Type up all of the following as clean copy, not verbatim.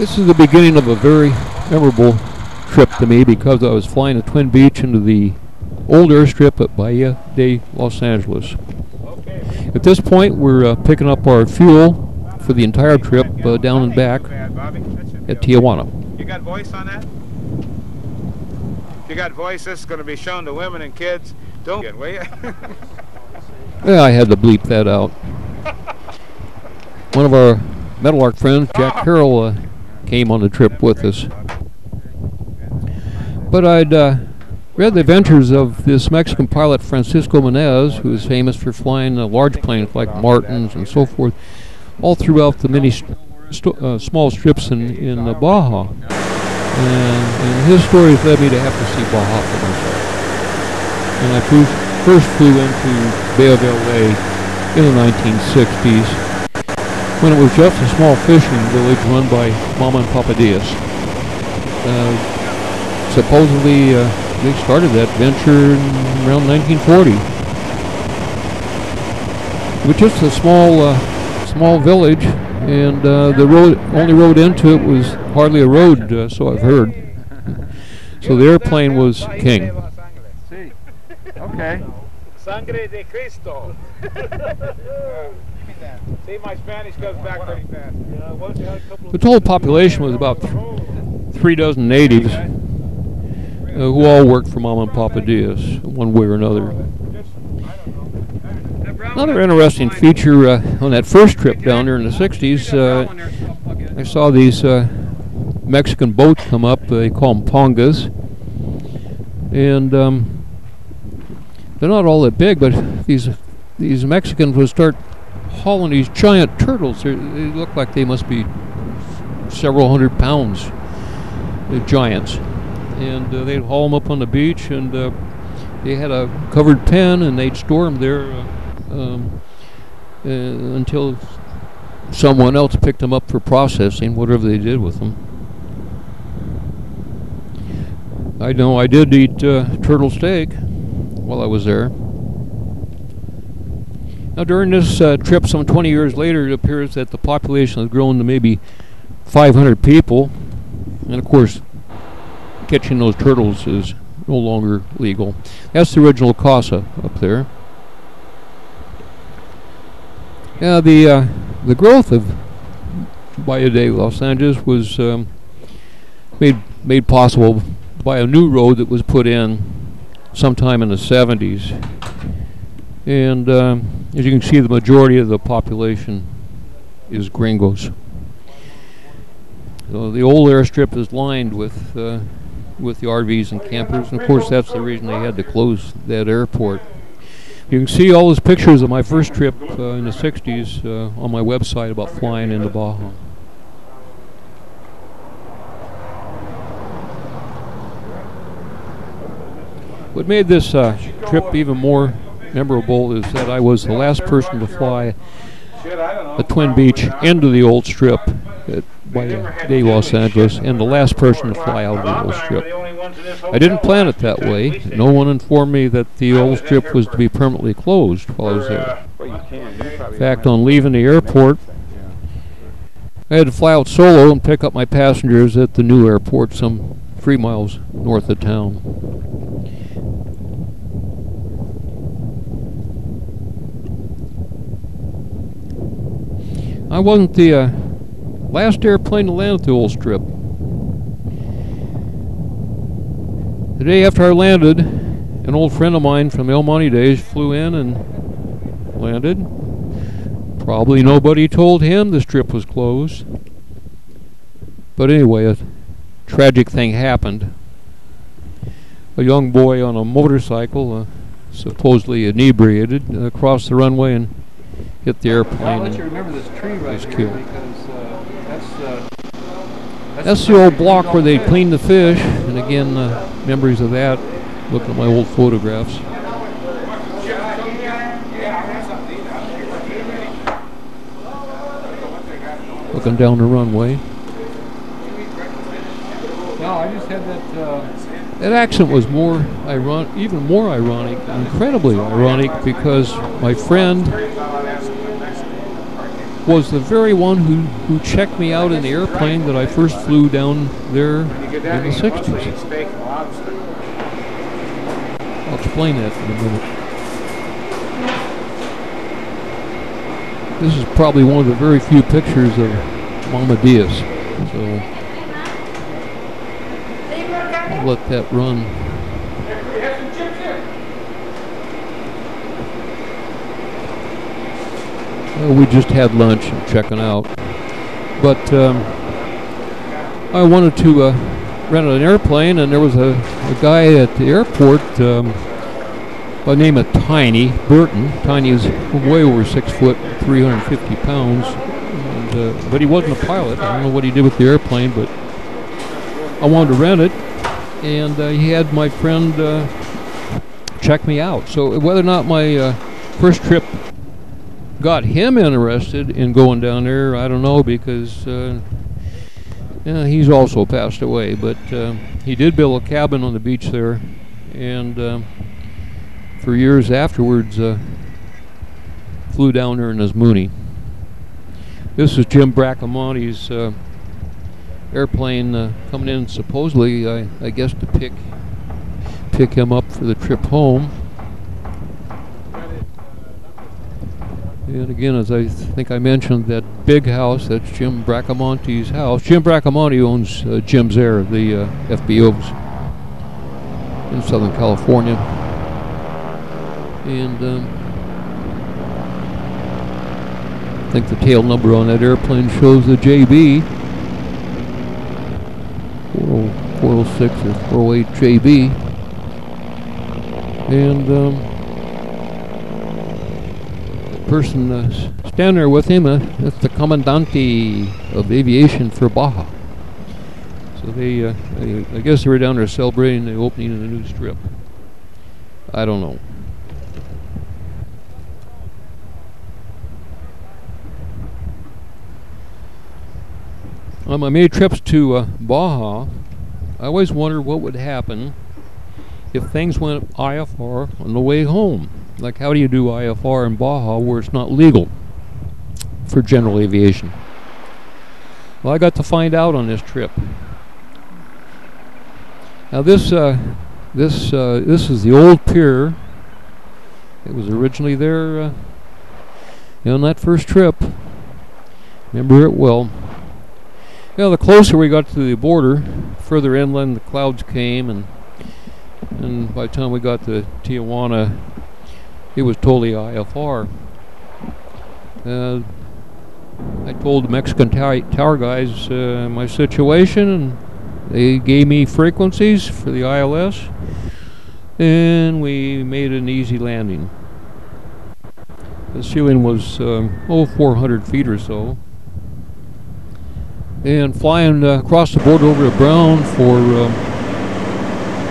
This is the beginning of a very memorable trip to me because I was flying to Twin Beech into the old airstrip at Bahia de Los Angeles. At this point, we're picking up our fuel for the entire trip down and back at Tijuana. You got voice on that? If you got voice, this is going to be shown to women and kids. Don't get, will you? Yeah, I had to bleep that out. One of our Metal Arc friends, Jack Carroll, came on the trip with us. But I'd read the adventures of this Mexican pilot, Francisco Menezes, who is famous for flying large planes like Martins and so forth, all throughout the many small strips in Baja. And his stories led me to have to see Baja for myself. And I first flew into Bay of LA in the 1960s, when it was just a small fishing village run by Mama and Papa Diaz. Supposedly, they started that venture around 1940. It was just a small village, and the only road into it was hardly a road, so I've heard. So the airplane was king. Okay. Sangre de Cristo. See, my Spanish goes back pretty fast. The total population was about 3 dozen natives who all worked for Mama and Papa Diaz, one way or another. Another interesting feature on that first trip down there in the 60s, I saw these Mexican boats come up. They call them pongas. And they're not all that big, but these Mexicans would start hauling these giant turtles. They look like they must be several hundred pounds. They're giants. And they'd haul them up on the beach, and they had a covered pen, and they'd store them there until someone else picked them up for processing, whatever they did with them. I know I did eat turtle steak while I was there. Now during this trip, some 20 years later, it appears that the population has grown to maybe 500 people, and of course catching those turtles is no longer legal. That's the original Casa up there. Yeah, the growth of Bahia de Los Angeles was made possible by a new road that was put in sometime in the 70s. And as you can see, the majority of the population is gringos. So the old airstrip is lined with the RVs and campers, and of course that's the reason they had to close that airport. You can see all those pictures of my first trip in the 60s on my website about flying into Baja. What made this trip even more memorable is that I was the last person to fly the Twin Beech into the old strip at Bahia de Los Angeles, and the last person to fly out of the old strip. I didn't plan it that way. No one informed me that the old strip was to be permanently closed while I was there. In fact, on leaving the airport, I had to fly out solo and pick up my passengers at the new airport some 3 miles north of town. I wasn't the last airplane to land at the old strip. The day after I landed, an old friend of mine from El Monte days flew in and landed. Probably nobody told him the strip was closed. But anyway, a tragic thing happened. A young boy on a motorcycle, supposedly inebriated, crossed the runway and hit the airplane. I'll let you remember this tree right here because that's the old block where they cleaned the fish, and again, memories of that, looking at my old photographs. Looking down the runway. No, I just had that... That accident was even more ironic, incredibly ironic, because my friend was the very one who checked me out in the airplane that I first flew down there in the 60s. I'll explain that in a minute. This is probably one of the very few pictures of Mama Diaz, so I'll let that run. We just had lunch and checking out, but I wanted to rent an airplane, and there was a guy at the airport by the name of Tiny Burton. Tiny is way over 6 foot, 350 pounds, and, but he wasn't a pilot. I don't know what he did with the airplane, but I wanted to rent it, and he had my friend check me out. So whether or not my first trip got him interested in going down there, I don't know, because yeah, he's also passed away. But he did build a cabin on the beach there, and for years afterwards flew down there in his Mooney. This is Jim Bracamonte's airplane coming in, supposedly, I guess, to pick him up for the trip home. And again, as I think I mentioned, that big house, that's Jim Bracamonte's house. Jim Bracamonte owns Jim's Air, the FBOs in Southern California. And I think the tail number on that airplane shows the JB 406 or 408 JB. And person standing there with him, that's the Commandante of Aviation for Bahia. So they, I guess they were down there celebrating the opening of the new strip. I don't know. On my many trips to Bahia, I always wondered what would happen if things went IFR on the way home. Like, how do you do IFR in Bahia where it's not legal for general aviation? Well, I got to find out on this trip. Now this is the old pier. It was originally there on that first trip. Remember it well. You know, the closer we got to the border, further inland, the clouds came, and by the time we got to Tijuana, it was totally IFR. I told the Mexican tower guys my situation, and they gave me frequencies for the ILS, and we made an easy landing. The ceiling was 400 feet or so, and flying across the border over to Brown for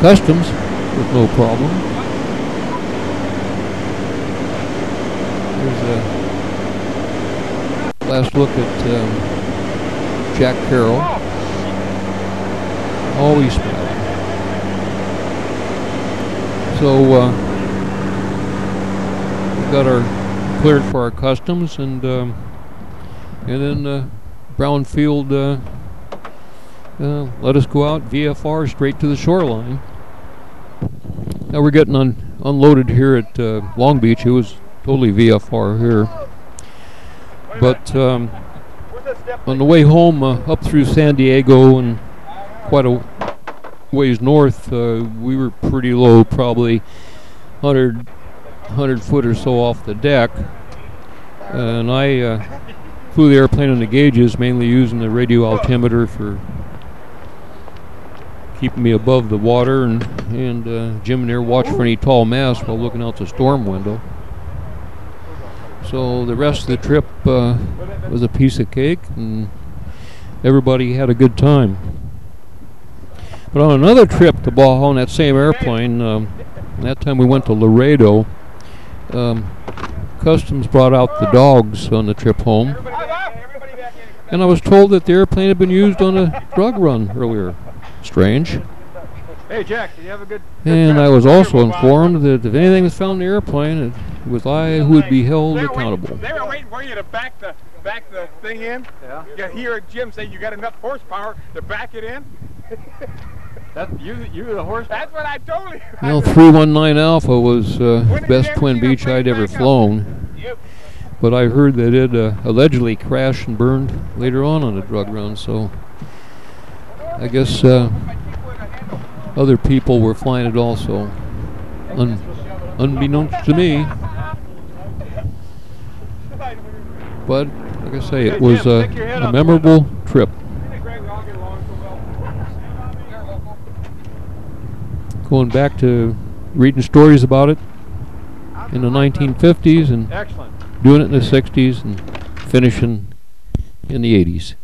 customs was no problem. There's a last look at Jack Carroll. Always smiling. So we got our cleared for our customs, and then Brownfield let us go out VFR straight to the shoreline. Now we're getting unloaded here at Long Beach. It was totally VFR here. But on the way home up through San Diego and quite a ways north, we were pretty low, probably 100 foot or so off the deck. And I flew the airplane on the gauges, mainly using the radio altimeter for keeping me above the water, and Jim and there watched for any tall masts while looking out the storm window. So the rest of the trip was a piece of cake, and everybody had a good time. But on another trip to Baja on that same airplane, that time we went to Laredo, Customs brought out the dogs on the trip home, and I was told that the airplane had been used on a drug run earlier. Strange. Hey Jack, did you have a good And I was also informed that if anything was found in the airplane, it was I who would be held accountable. They were waiting for you to back the back the thing in. Yeah. You hear Jim say you got enough horsepower to back it in. That's you the horse. That's what I told you. Well, 319 Alpha was best Twin Beech I'd ever flown. Yep. But I heard that it allegedly crashed and burned later on a drug run, so I guess other people were flying it also, unbeknownst to me. But like I say, it was a memorable trip. Going back to reading stories about it in the 1950s and Excellent. doing it in the 60s and finishing in the 80s.